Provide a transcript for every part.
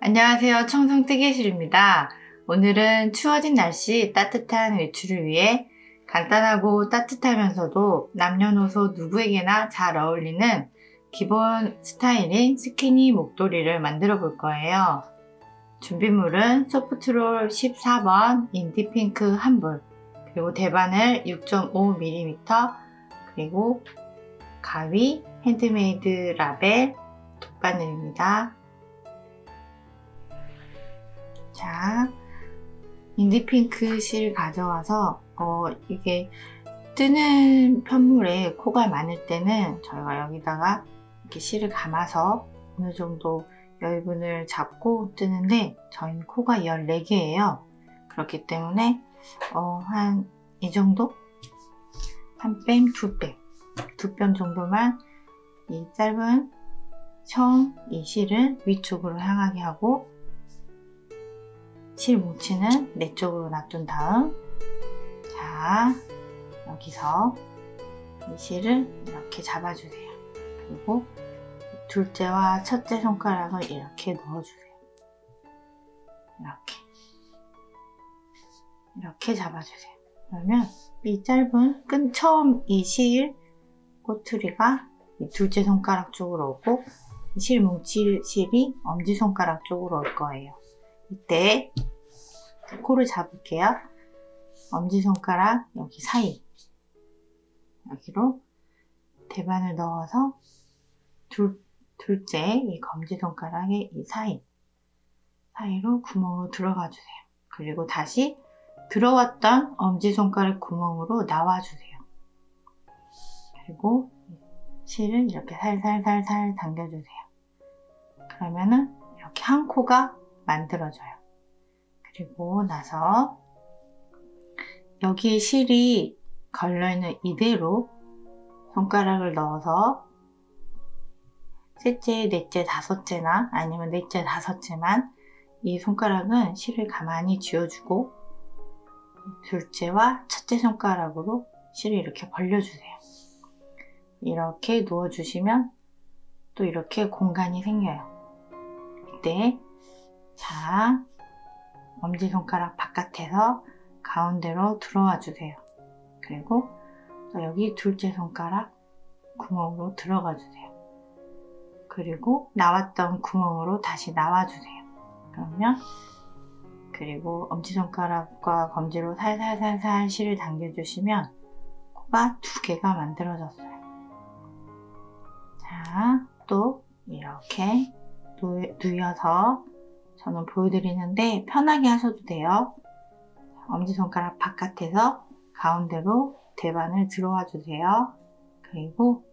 안녕하세요. 청송뜨개실입니다. 오늘은 추워진 날씨 따뜻한 외출을 위해 간단하고 따뜻하면서도 남녀노소 누구에게나 잘 어울리는 기본 스타일인 스키니 목도리를 만들어 볼 거예요. 준비물은 소프트롤 14번 인디핑크 1불, 그리고 대바늘 6.5mm, 그리고 가위 핸드메이드 라벨 돗바늘입니다. 자, 인디핑크 실 가져와서 이게 뜨는 편물에 코가 많을 때는 저희가 여기다가 이렇게 실을 감아서 어느 정도 여유분을 잡고 뜨는데, 저희는 코가 14개예요. 그렇기 때문에 한 이 정도? 한 뺨, 두 뺨 정도만 이 짧은 처음 이 실을 위쪽으로 향하게 하고 실 뭉치는 내 쪽으로 놔둔 다음, 자, 여기서 이 실을 이렇게 잡아주세요. 그리고 둘째와 첫째 손가락을 이렇게 넣어주세요. 이렇게 잡아주세요. 그러면 이 짧은 처음 이 실 꼬투리가 이 둘째 손가락 쪽으로 오고, 이 실 뭉칠 실이 엄지손가락 쪽으로 올 거예요. 이때 코를 잡을게요. 엄지손가락 여기 사이, 여기로 대바늘 넣어서 둘째 이 검지손가락의 이 사이로 구멍으로 들어가 주세요. 그리고 다시 들어왔던 엄지손가락 구멍으로 나와주세요. 그리고 실을 이렇게 살살살살 당겨주세요. 그러면은 이렇게 한 코가 만들어져요. 그리고 나서 여기에 실이 걸려있는 이대로 손가락을 넣어서 셋째, 넷째, 다섯째나 아니면 넷째, 다섯째만 이 손가락은 실을 가만히 쥐어주고, 둘째와 첫째 손가락으로 실을 이렇게 벌려주세요. 이렇게 누워주시면 또 이렇게 공간이 생겨요. 이때 자, 엄지손가락 바깥에서 가운데로 들어와 주세요. 그리고 또 여기 둘째 손가락 구멍으로 들어가 주세요. 그리고 나왔던 구멍으로 다시 나와 주세요. 그러면 그리고 엄지손가락과 검지로 살살살살 실을 당겨주시면 코가 2개가 만들어졌어요. 자, 또 이렇게 누워서 저는 보여드리는데 편하게 하셔도 돼요. 엄지손가락 바깥에서 가운데로 대바늘 들어와 주세요. 그리고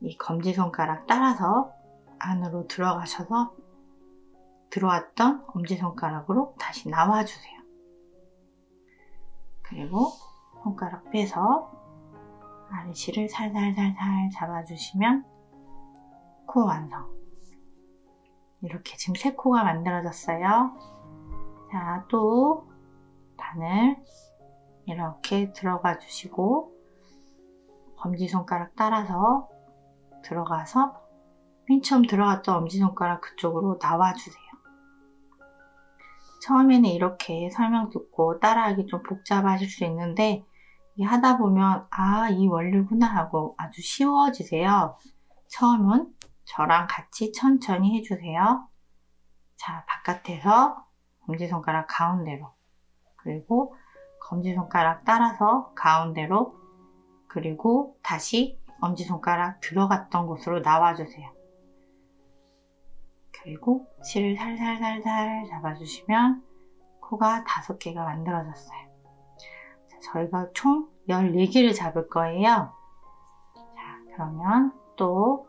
이 검지손가락 따라서 안으로 들어가셔서 들어왔던 엄지손가락으로 다시 나와주세요. 그리고 손가락 빼서 아래실을 살살살살 잡아주시면 코 완성. 이렇게 지금 3코가 만들어졌어요. 자, 또 바늘 이렇게 들어가 주시고 엄지손가락 따라서 들어가서 맨 처음 들어갔던 엄지손가락 그쪽으로 나와주세요. 처음에는 이렇게 설명 듣고 따라하기 좀 복잡하실 수 있는데, 하다 보면 이 원리구나 하고 아주 쉬워지세요. 처음은 저랑 같이 천천히 해주세요. 자, 바깥에서 엄지손가락 가운데로, 그리고 검지손가락 따라서 가운데로, 그리고 다시 엄지손가락 들어갔던 곳으로 나와주세요. 그리고 실을 살살살살 잡아주시면 코가 5개가 만들어졌어요. 자, 저희가 총 14개를 잡을 거예요. 자, 그러면 또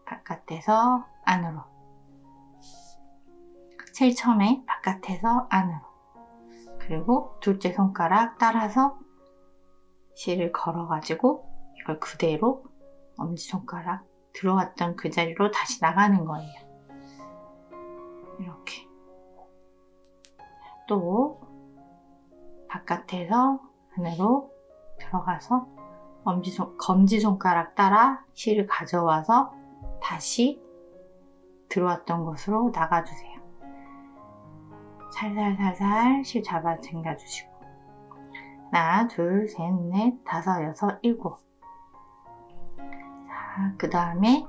바깥에서 안으로, 제일 처음에 바깥에서 안으로, 그리고 둘째 손가락 따라서 실을 걸어가지고 이걸 그대로 엄지손가락 들어왔던 그 자리로 다시 나가는 거예요. 이렇게. 또 바깥에서 안으로 들어가서 검지손가락 따라 실을 가져와서 다시 들어왔던 곳으로 나가주세요. 살살살살 실 잡아 당겨주시고 하나, 둘, 셋, 넷, 다섯, 여섯, 일곱. 자, 그 다음에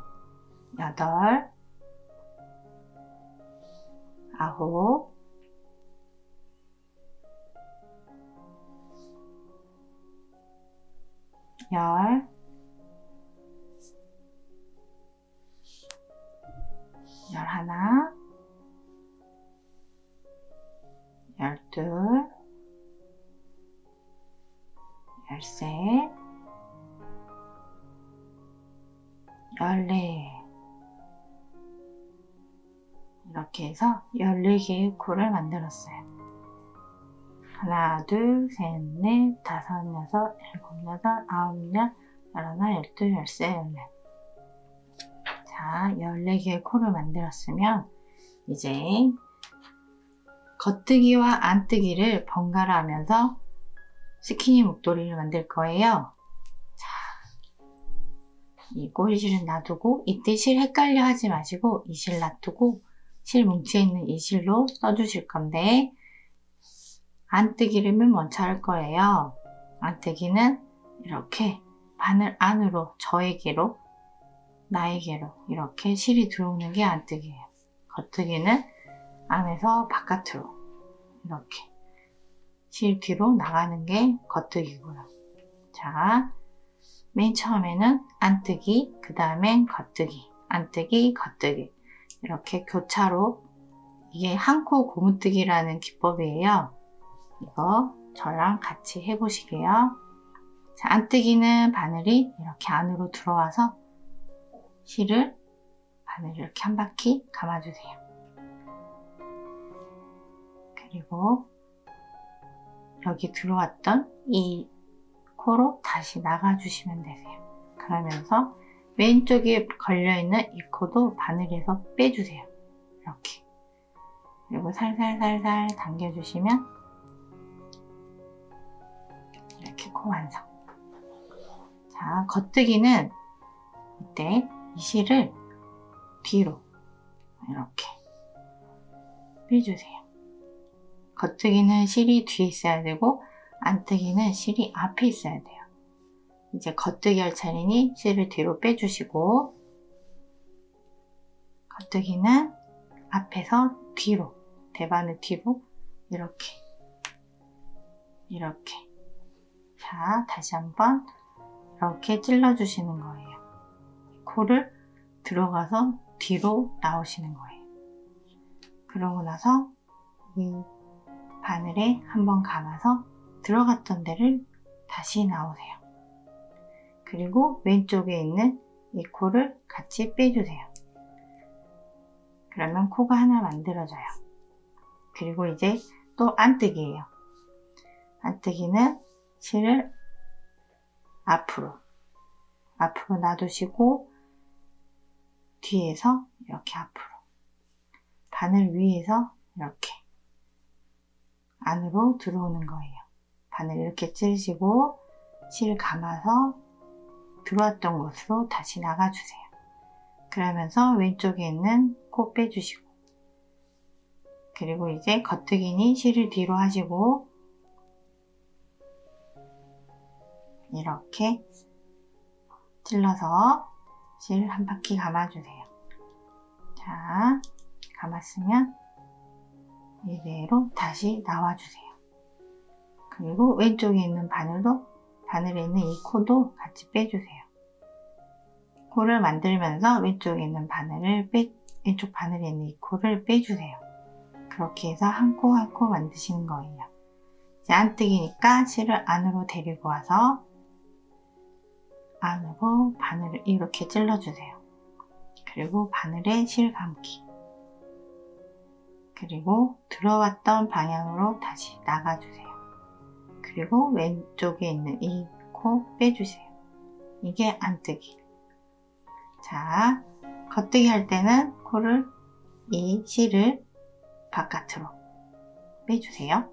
여덟, 아홉, 열, 열하나, 열둘, 열셋, 열네. 이렇게 해서 14개의 코를 만들었어요. 하나, 둘, 셋, 넷, 다섯, 여섯, 일곱, 여덟, 아홉, 열, 열하나, 열둘, 열셋, 열넷. 자, 14개의 코를 만들었으면 이제 겉뜨기와 안뜨기를 번갈아 하면서 스키니 목도리를 만들 거예요. 자, 이 꼬리실은 놔두고 이때 실 헷갈려 하지 마시고 이 실 놔두고 실 뭉치에 있는 이 실로 써주실 건데 안뜨기를 맨 먼저 할 거예요. 안뜨기는 이렇게 바늘 안으로 저에게로 나에게로 이렇게 실이 들어오는 게 안뜨기예요. 겉뜨기는 안에서 바깥으로 이렇게 실 뒤로 나가는 게 겉뜨기고요. 자, 맨 처음에는 안뜨기, 그 다음엔 겉뜨기, 안뜨기, 겉뜨기 이렇게 교차로 이게 한 코 고무뜨기라는 기법이에요. 이거 저랑 같이 해보시게요. 자, 안뜨기는 바늘이 이렇게 안으로 들어와서 실을 바늘 이렇게 한 바퀴 감아주세요. 그리고 여기 들어왔던 이 코로 다시 나가주시면 되세요. 그러면서 왼쪽에 걸려있는 이 코도 바늘에서 빼주세요. 이렇게. 그리고 살살살살 당겨주시면 이렇게 코 완성. 자, 겉뜨기는 이때 이 실을 뒤로 이렇게 빼주세요. 겉뜨기는 실이 뒤에 있어야 되고 안뜨기는 실이 앞에 있어야 돼요. 이제 겉뜨기 할 차례니 실을 뒤로 빼주시고 겉뜨기는 앞에서 뒤로 대바늘 뒤로 이렇게 자, 다시 한번 이렇게 찔러 주시는 거예요. 코를 들어가서 뒤로 나오시는 거예요. 그러고 나서 이 바늘에 한번 감아서 들어갔던 데를 다시 나오세요. 그리고 왼쪽에 있는 이 코를 같이 빼주세요. 그러면 코가 하나 만들어져요. 그리고 이제 또 안뜨기예요. 안뜨기는 실을 앞으로 놔두시고 뒤에서 이렇게 앞으로 바늘 위에서 이렇게 안으로 들어오는 거예요. 바늘 이렇게 찌르시고 실 감아서 들어왔던 곳으로 다시 나가주세요. 그러면서 왼쪽에 있는 코 빼주시고 그리고 이제 겉뜨기니 실을 뒤로 하시고 이렇게 찔러서 실 한 바퀴 감아주세요. 자, 감았으면 이대로 다시 나와주세요. 그리고 왼쪽에 있는 바늘에 있는 이 코도 같이 빼주세요. 코를 만들면서 왼쪽에 있는 왼쪽 바늘에 있는 이 코를 빼주세요. 그렇게 해서 한 코 한 코 만드시는 거예요. 이제 안뜨기니까 실을 안으로 데리고 와서 안으로 바늘을 이렇게 찔러주세요. 그리고 바늘에 실 감기. 그리고 들어왔던 방향으로 다시 나가주세요. 그리고 왼쪽에 있는 이 코 빼주세요. 이게 안뜨기. 자, 겉뜨기 할 때는 코를 이 실을 바깥으로 빼주세요.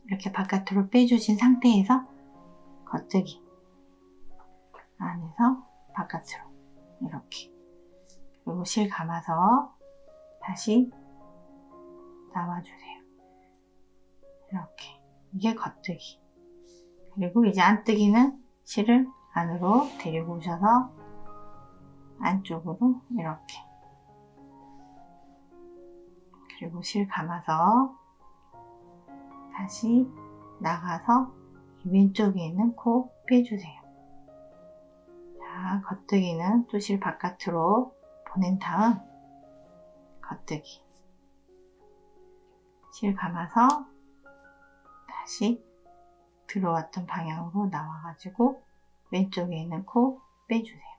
이렇게 바깥으로 빼주신 상태에서 겉뜨기 안에서 바깥으로 이렇게 그리고 실 감아서 다시 나와주세요. 이렇게. 이게 겉뜨기. 그리고 이제 안뜨기는 실을 안으로 데리고 오셔서 안쪽으로 이렇게. 그리고 실 감아서 다시 나가서 왼쪽에 있는 코 빼주세요. 자, 겉뜨기는 또 실 바깥으로 보낸 다음 겉뜨기. 실 감아서 다시 들어왔던 방향으로 나와가지고 왼쪽에 있는 코 빼주세요.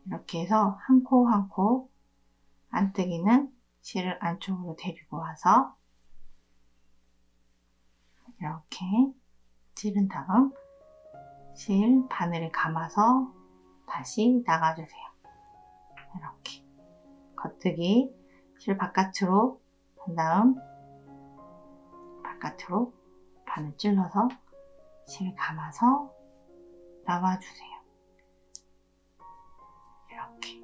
이렇게 해서 한 코 한 코 안뜨기는 실을 안쪽으로 데리고 와서 이렇게 찌른 다음 실 바늘에 감아서 다시 나가주세요. 이렇게 겉뜨기 실 바깥으로 한 다음 바깥으로 바늘 찔러서 실 감아서 나와주세요. 이렇게.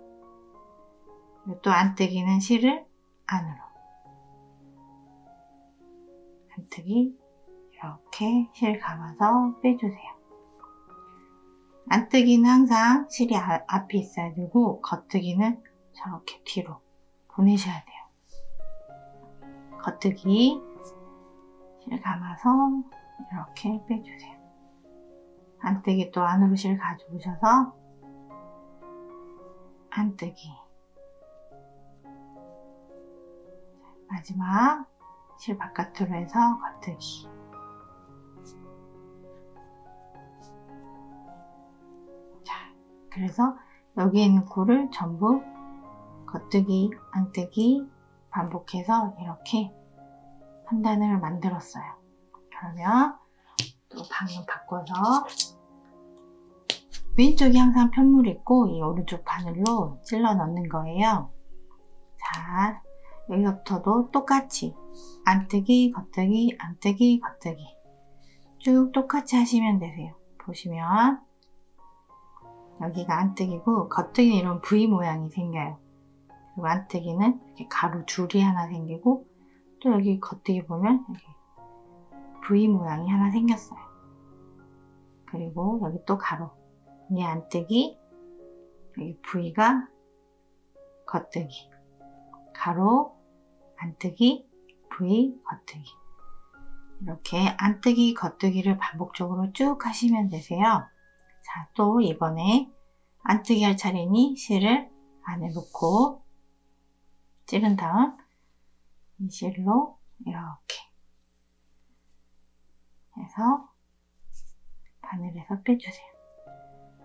또 안뜨기는 실을 안으로. 안뜨기 이렇게 실 감아서 빼주세요. 안뜨기는 항상 실이 앞에 있어야 되고 겉뜨기는 저렇게 뒤로 보내셔야 돼요. 겉뜨기 실 감아서 이렇게 빼주세요. 안뜨기 또 안으로 실 가져오셔서 안뜨기. 마지막 실 바깥으로 해서 겉뜨기. 자, 그래서 여기 있는 코를 전부 겉뜨기, 안뜨기 반복해서 이렇게 한 단을 만들었어요. 그러면 또 방향 바꿔서 왼쪽이 항상 편물 있고 이 오른쪽 바늘로 찔러 넣는 거예요. 자, 여기서부터도 똑같이 안뜨기, 겉뜨기, 안뜨기, 겉뜨기 쭉 똑같이 하시면 되세요. 보시면 여기가 안뜨기고 겉뜨기는 이런 V 모양이 생겨요. 그리고 안뜨기는 이렇게 가로 줄이 하나 생기고 또 여기 겉뜨기 보면 여기 V 모양이 하나 생겼어요. 그리고 여기 또 가로. 이 안뜨기, 여기 V가 겉뜨기. 가로, 안뜨기, V, 겉뜨기. 이렇게 안뜨기, 겉뜨기를 반복적으로 쭉 하시면 되세요. 자, 또 이번에 안뜨기 할 차례니 실을 안에 놓고 찌른 다음 이 실로 이렇게 해서 바늘에서 빼주세요.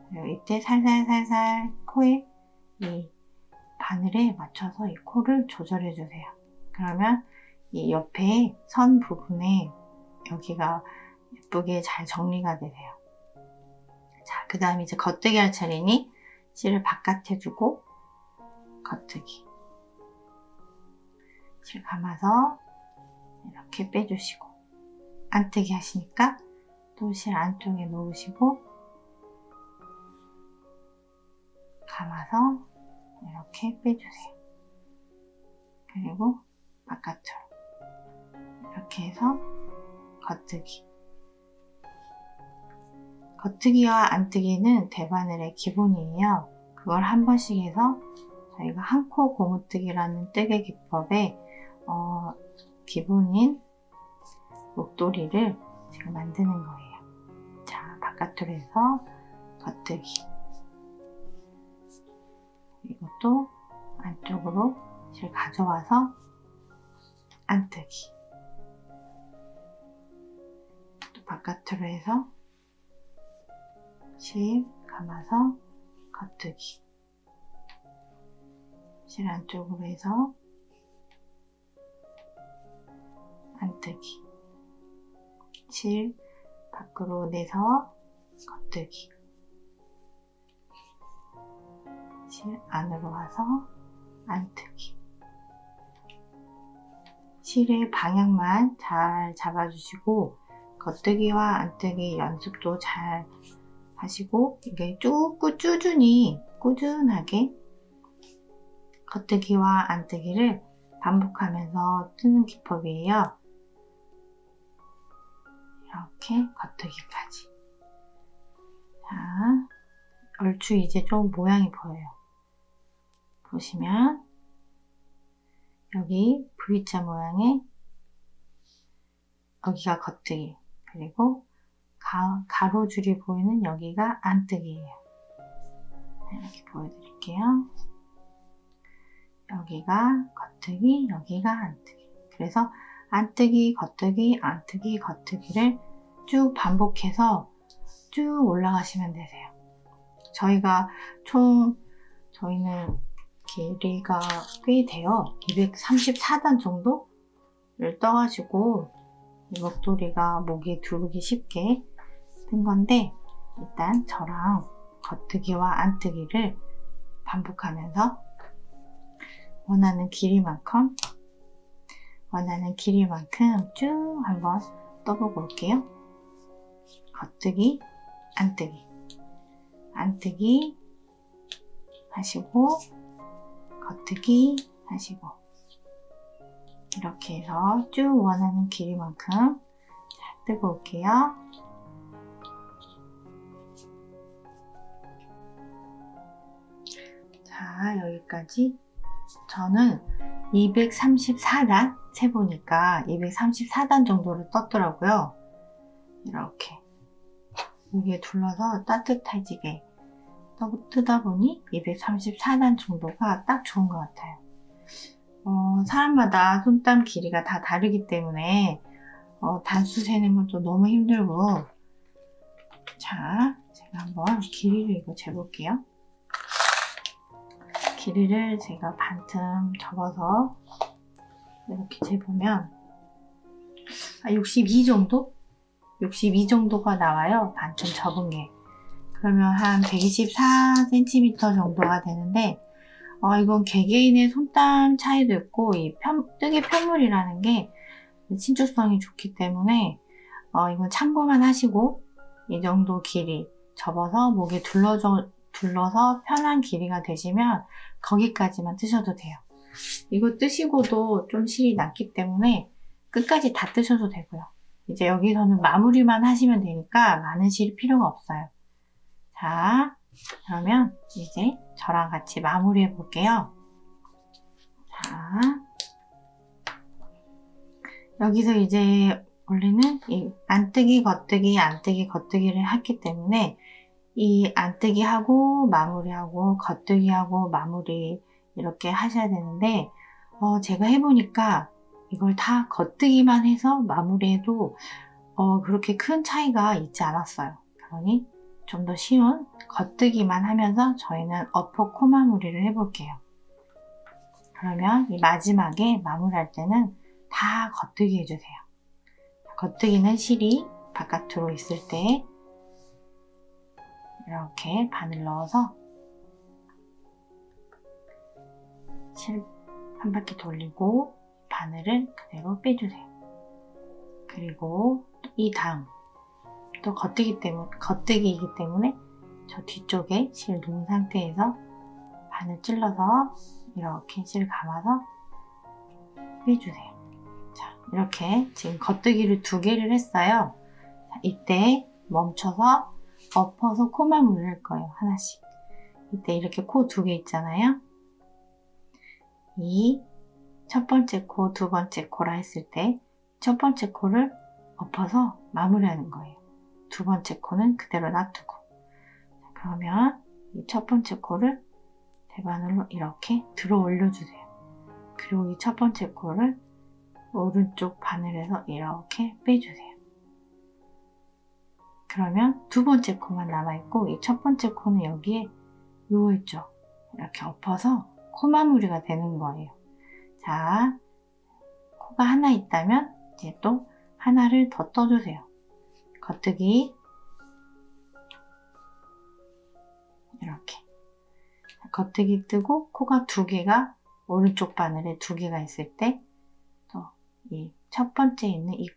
그리고 이때 살살살살 코에 이 바늘에 맞춰서 이 코를 조절해 주세요. 그러면 이 옆에 선 부분에 여기가 예쁘게 잘 정리가 되세요. 자, 그 다음에 이제 겉뜨기 할 차례니 실을 바깥에 두고 겉뜨기. 실 감아서 이렇게 빼주시고 안뜨기 하시니까 또 실 안쪽에 놓으시고 감아서 이렇게 빼주세요. 그리고 바깥으로 이렇게 해서 겉뜨기. 겉뜨기와 안뜨기는 대바늘의 기본이에요. 그걸 한 번씩 해서 저희가 한 코 고무뜨기라는 뜨개 기법의 기본인 목도리를 지금 만드는 거예요. 자, 바깥으로 해서 겉뜨기. 이것도 안쪽으로 실 가져와서 안뜨기. 또 바깥으로 해서 실 감아서 겉뜨기. 실 안쪽으로 해서 안뜨기. 실 밖으로 내서 겉뜨기. 실 안으로 와서 안뜨기. 실의 방향만 잘 잡아주시고 겉뜨기와 안뜨기 연습도 잘 하시고 이게 쭉 꾸준히 꾸준하게 겉뜨기와 안뜨기를 반복하면서 뜨는 기법이에요. 이렇게 겉뜨기까지. 자, 얼추 이제 좀 모양이 보여요. 보시면 여기 V자 모양의 여기가 겉뜨기, 그리고 가로줄이 보이는 여기가 안뜨기예요. 이렇게 보여드릴게요. 여기가 겉뜨기, 여기가 안뜨기. 그래서 안뜨기, 겉뜨기, 안뜨기, 겉뜨기를 쭉 반복해서 쭉 올라가시면 되세요. 저희는 길이가 꽤 돼요. 234단 정도를 떠가지고 목도리가 목에 두르기 쉽게 뜬 건데, 일단 저랑 겉뜨기와 안뜨기를 반복하면서 원하는 길이만큼 쭉 한번 떠보고 올게요. 겉뜨기, 안뜨기, 안뜨기 하시고 겉뜨기 하시고, 이렇게 해서 쭉 원하는 길이만큼 뜨고 올게요. 자, 여기까지. 저는 234단 세보니까 234단 정도를 떴더라고요. 이렇게 여기에 둘러서 따뜻해지게 뜨다 보니 234단 정도가 딱 좋은 것 같아요. 사람마다 손땀 길이가 다 다르기 때문에 단수 세는 것도 너무 힘들고. 자, 제가 한번 길이를 이거 재볼게요. 길이를 제가 반틈 접어서 이렇게 재보면 62 정도? 62 정도가 나와요. 반틈 접은 게. 그러면 한 124cm 정도가 되는데, 이건 개개인의 손땀 차이도 있고, 이 뜨개 편물이라는 게 신축성이 좋기 때문에 이건 참고만 하시고, 이 정도 길이 접어서 목에 둘러서 편한 길이가 되시면 거기까지만 뜨셔도 돼요. 이거 뜨시고도 좀 실이 남기 때문에 끝까지 다 뜨셔도 되고요. 이제 여기서는 마무리만 하시면 되니까 많은 실이 필요가 없어요. 자, 그러면 이제 저랑 같이 마무리해 볼게요. 자, 여기서 이제 원래는 이 안뜨기, 겉뜨기, 안뜨기, 겉뜨기를 했기 때문에 이 안뜨기 하고 마무리하고 겉뜨기 하고 마무리 이렇게 하셔야 되는데, 제가 해보니까 이걸 다 겉뜨기만 해서 마무리해도 그렇게 큰 차이가 있지 않았어요. 그러니 좀 더 쉬운 겉뜨기만 하면서 저희는 어퍼 코 마무리를 해볼게요. 그러면 이 마지막에 마무리할 때는 다 겉뜨기 해주세요. 겉뜨기는 실이 바깥으로 있을 때 이렇게 바늘 넣어서 실 한 바퀴 돌리고 바늘을 그대로 빼주세요. 그리고 이 다음 또 겉뜨기이기 때문에 저 뒤쪽에 실 놓은 상태에서 바늘 찔러서 이렇게 실 감아서 빼주세요. 자, 이렇게 지금 겉뜨기를 2개를 했어요. 자, 이때 멈춰서 엎어서 코만 물릴 거예요. 하나씩. 이때 이렇게 코 2개 있잖아요. 이 첫 번째 코, 두 번째 코라 했을 때 첫 번째 코를 엎어서 마무리하는 거예요. 두 번째 코는 그대로 놔두고. 그러면 이 첫 번째 코를 대바늘로 이렇게 들어 올려주세요. 그리고 이 첫 번째 코를 오른쪽 바늘에서 이렇게 빼주세요. 그러면 두 번째 코만 남아있고 이 첫 번째 코는 여기에 누워있죠. 이렇게 엎어서 코 마무리가 되는 거예요. 자, 코가 하나 있다면 이제 또 하나를 더 떠주세요. 겉뜨기 이렇게 겉뜨기 뜨고 코가 2개가 오른쪽 바늘에 2개가 있을 때 또 이 첫 번째 있는 이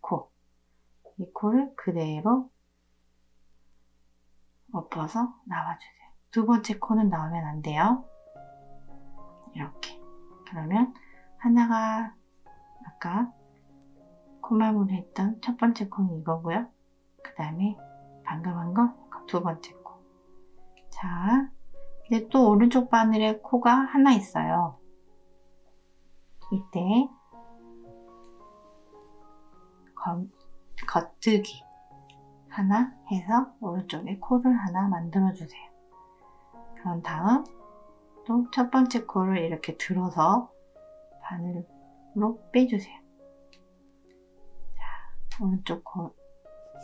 코를 그대로 엎어서 나와주세요. 두 번째 코는 나오면 안 돼요. 이렇게 그러면 하나가 아까 코마무리 했던 첫 번째 코는 이거고요. 그 다음에 방금 한 거 두 번째 코. 자, 이제 또 오른쪽 바늘에 코가 하나 있어요. 이때 겉뜨기 하나 해서 오른쪽에 코를 하나 만들어 주세요. 그런 다음 또 첫 번째 코를 이렇게 들어서 바늘로 빼주세요. 자,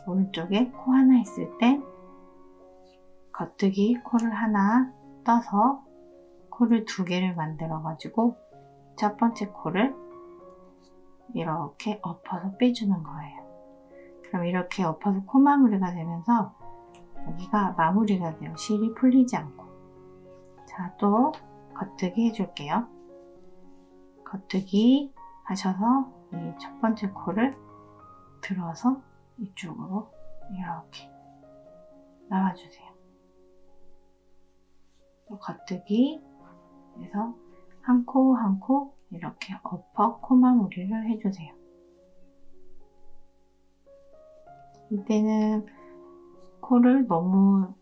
오른쪽에 코 하나 있을 땐 겉뜨기 코를 하나 떠서 코를 두 개를 만들어 가지고 첫 번째 코를 이렇게 엎어서 빼주는 거예요. 그럼 이렇게 엎어서 코 마무리가 되면서 여기가 마무리가 돼요. 실이 풀리지 않고. 자, 또 겉뜨기 해줄게요. 겉뜨기 하셔서 이 첫 번째 코를 들어서 이쪽으로 이렇게 나와주세요. 또 겉뜨기 해서 한 코 한 코 이렇게 엎어 코 마무리를 해주세요. 이때는 코를 너무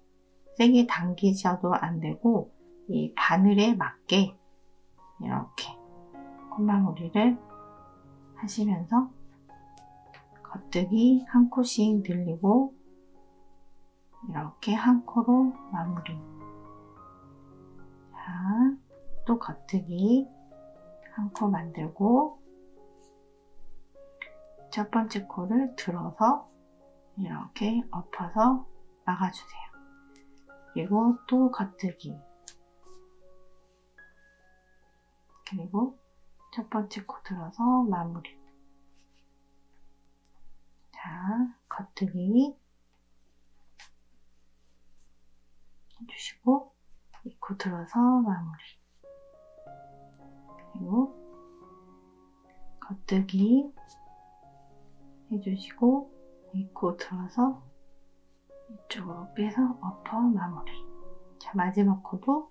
세게 당기셔도 안 되고 이 바늘에 맞게 이렇게 코 마무리를 하시면서 겉뜨기 한 코씩 늘리고 이렇게 한 코로 마무리. 자, 또 겉뜨기 한 코 만들고 첫 번째 코를 들어서 이렇게 엎어서 막아주세요. 그리고 또 겉뜨기, 그리고 첫 번째 코 들어서 마무리. 자, 겉뜨기 해주시고 이 코 들어서 마무리. 그리고 겉뜨기 해주시고 이 코 들어서 이쪽으로 빼서 엎어 마무리. 자, 마지막 코도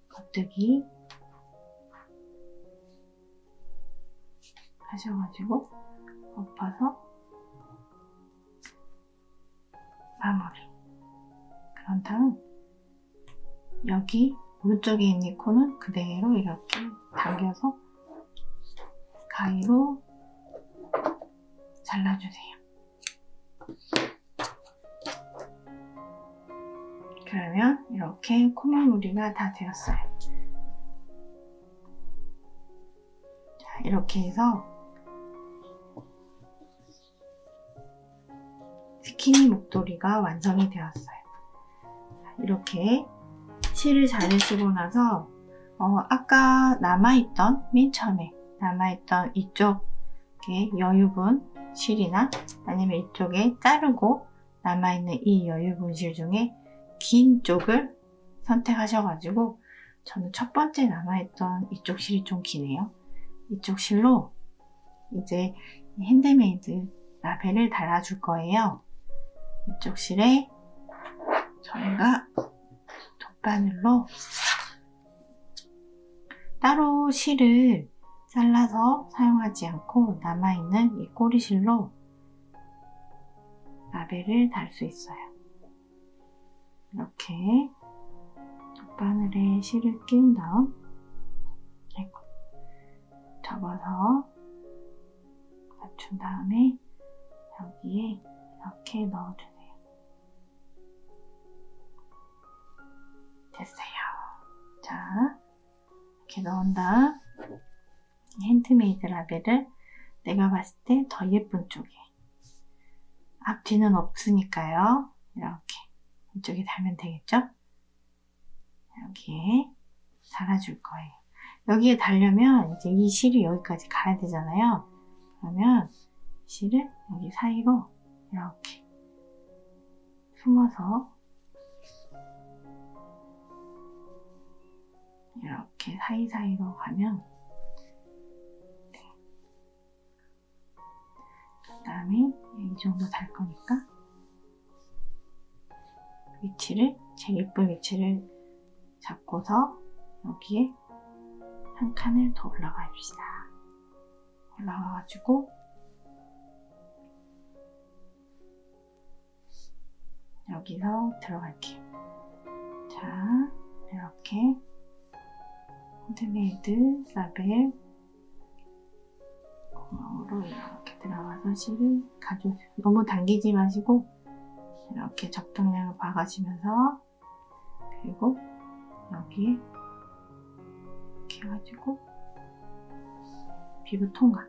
겉뜨기 하셔가지고 엎어서 마무리. 그런 다음 여기 오른쪽에 있는 이 코는 그대로 이렇게 당겨서 가위로 잘라주세요. 그러면 이렇게 코 마무리가 다 되었어요. 자, 이렇게 해서 스키니 목도리가 완성이 되었어요. 이렇게 실을 자르시고 나서 아까 맨 처음에 남아있던 이쪽에 여유분 실이나 아니면 이쪽에 자르고 남아있는 이 여유분 실 중에 긴 쪽을 선택하셔가지고 저는 첫 번째 남아있던 이쪽 실이 좀 기네요. 이쪽 실로 이제 핸드메이드 라벨을 달아줄 거예요. 이쪽 실에 저희가 돗바늘로 따로 실을 잘라서 사용하지 않고 남아있는 이 꼬리실로 라벨을 달 수 있어요. 이렇게 돗바늘에 실을 끼운 다음 접어서 맞춘 다음에 여기에 이렇게 넣어주세요. 됐어요. 자, 이렇게 넣은 다음 핸드메이드 라벨을 내가 봤을 때 더 예쁜 쪽에, 앞뒤는 없으니까요. 이렇게 이쪽에 달면 되겠죠? 여기에 달아줄 거예요. 여기에 달려면 이제 이 실이 여기까지 가야 되잖아요. 그러면 실을 여기 사이로 이렇게 숨어서 이렇게 사이사이로 가면 그 다음에 이 정도 달 거니까 위치를, 제일 예쁜 위치를 잡고서 여기에 한 칸을 더 올라가 줍시다. 올라와가지고 여기서 들어갈게요. 자, 이렇게 핸드메이드 라벨 구멍으로 이렇게 들어가서 실을 가져오세요. 너무 당기지 마시고 이렇게 적당량을 박아주면서, 그리고 여기에 이렇게 해가지고 피부 통과.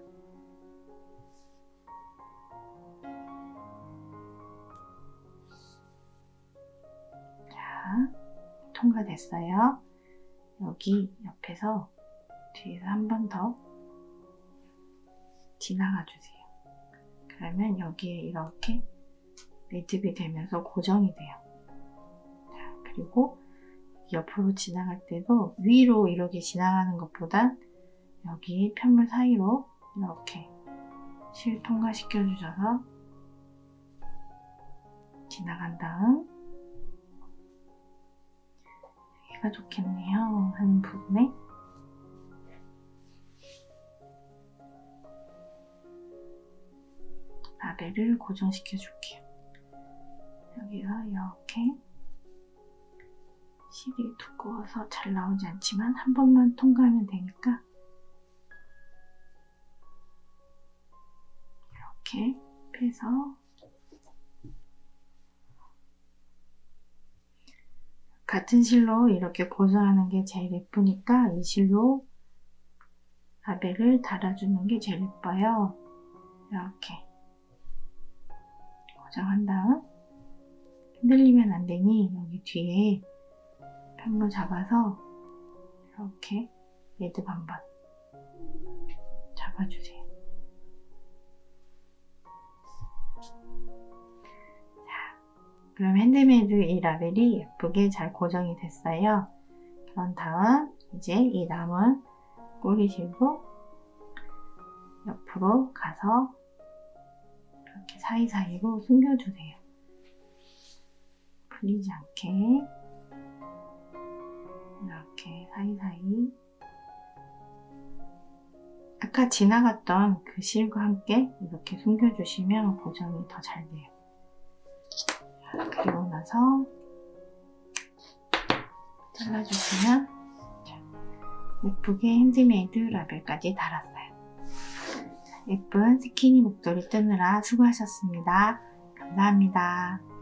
자, 통과됐어요. 여기 옆에서 뒤에서 한 번 더 지나가 주세요. 그러면 여기에 이렇게 매듭이 되면서 고정이 돼요. 자, 그리고 옆으로 지나갈 때도 위로 이렇게 지나가는 것보다 여기 편물 사이로 이렇게 실 통과시켜 주셔서 지나간 다음 여기가 좋겠네요 하는 부분에 라벨을 고정시켜 줄게요. 여기서 이렇게 실이 두꺼워서 잘 나오지 않지만 한 번만 통과하면 되니까 이렇게 빼서 같은 실로 이렇게 고정하는 게 제일 예쁘니까 이 실로 라벨을 달아주는 게 제일 예뻐요. 이렇게 고정한 다음 흔들리면 안 되니 여기 뒤에 편물 잡아서 이렇게 매듭 한번 잡아주세요. 자, 그럼 핸드메이드 이 라벨이 예쁘게 잘 고정이 됐어요. 그런 다음 이제 이 남은 꼬리실도 옆으로 가서 이렇게 사이사이로 숨겨주세요. 풀리지 않게 이렇게 사이사이 아까 지나갔던 그 실과 함께 이렇게 숨겨주시면 고정이 더 잘 돼요. 그리고 나서 잘라주시면 예쁘게 핸드메이드 라벨까지 달았어요. 예쁜 스키니 목도리 뜨느라 수고하셨습니다. 감사합니다.